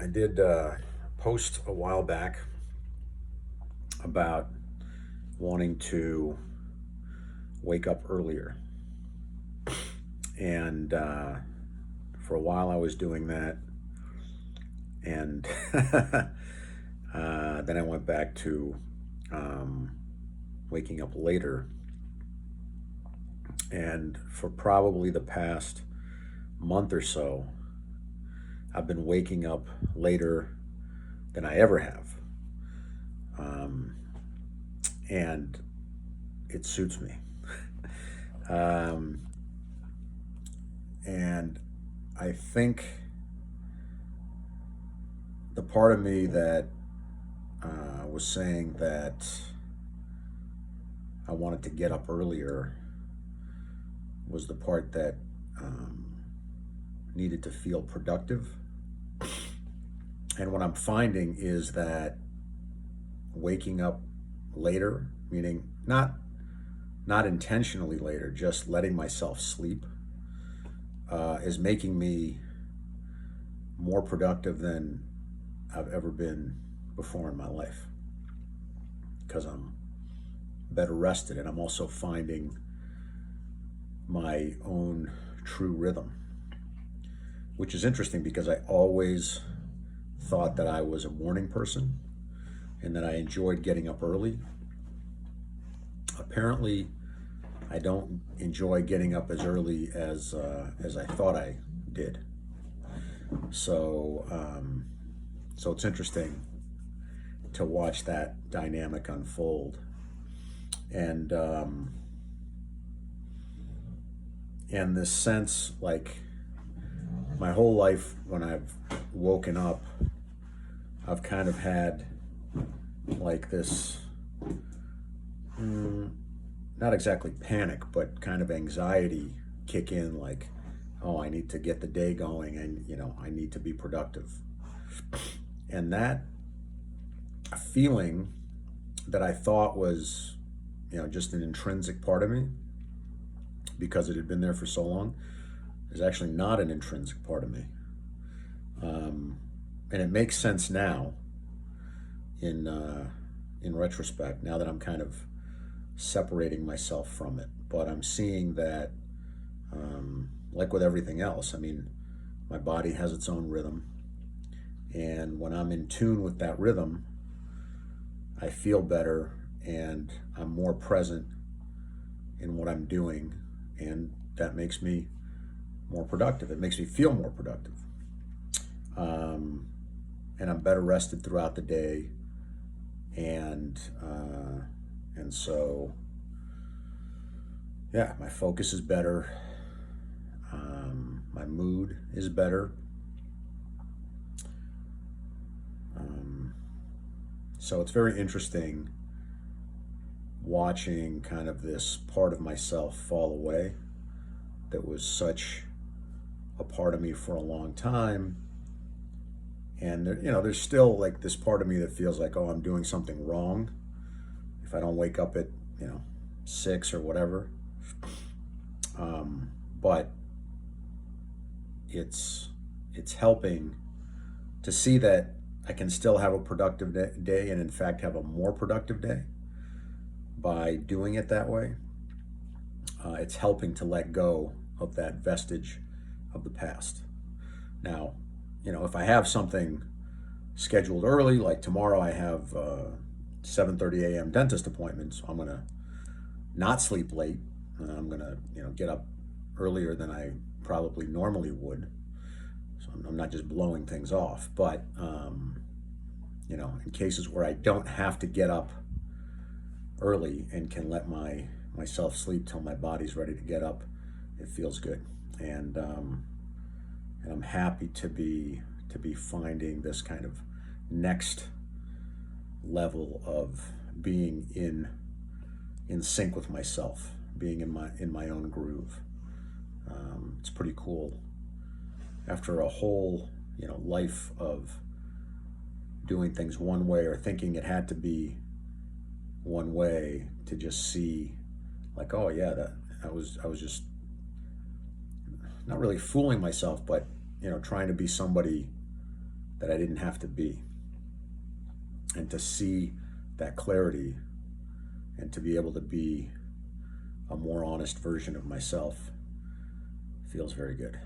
I did post a while back about wanting to wake up earlier. And for a while I was doing that. And then I went back to um, waking up later. And for probably the past month or so, I've been waking up later than I ever have. Um, and it suits me. Um, and I think the part of me that was saying that I wanted to get up earlier was the part that um, needed to feel productive. And what I'm finding is that waking up later, meaning not intentionally later, just letting myself sleep, is making me more productive than I've ever been before in my life because I'm better rested, and I'm also finding my own true rhythm, which is interesting because I always thought that I was a morning person and that I enjoyed getting up early. Apparently, I don't enjoy getting up as early as I thought I did. So, so it's interesting to watch that dynamic unfold, and and this sense, like my whole life when I've woken up, I've kind of had like this, not exactly panic, but kind of anxiety kick in, like, oh, I need to get the day going, and I need to be productive. And that feeling that I thought was, just an intrinsic part of me because it had been there for so long, is actually not an intrinsic part of me. And it makes sense now in retrospect, now that I'm kind of separating myself from it. But I'm seeing that, like with everything else, I mean, my body has its own rhythm. And when I'm in tune with that rhythm, I feel better and I'm more present in what I'm doing. And that makes me more productive. It makes me feel more productive. Um, and I'm better rested throughout the day. And so, yeah, my focus is better. My mood is better. Um, so it's very interesting watching kind of this part of myself fall away that was such a part of me for a long time. And there, there's still like this part of me that feels like, oh, I'm doing something wrong if I don't wake up at, 6 or whatever. But it's helping to see that I can still have a productive day, and in fact have a more productive day by doing it that way. It's helping to let go of that vestige of the past. Now, if I have something scheduled early, like tomorrow I have 7:30 a.m. dentist appointment, so I'm gonna not sleep late. I'm gonna, get up earlier than I probably normally would. So I'm not just blowing things off, but in cases where I don't have to get up early and can let myself sleep till my body's ready to get up, it feels good. And I'm happy to be finding this kind of next level of being in sync with myself, being in my own groove. It's pretty cool. After a whole life of doing things one way or thinking it had to be one way, to just see like, oh yeah, that I was just not really fooling myself, but trying to be somebody that I didn't have to be. And to see that clarity and to be able to be a more honest version of myself feels very good.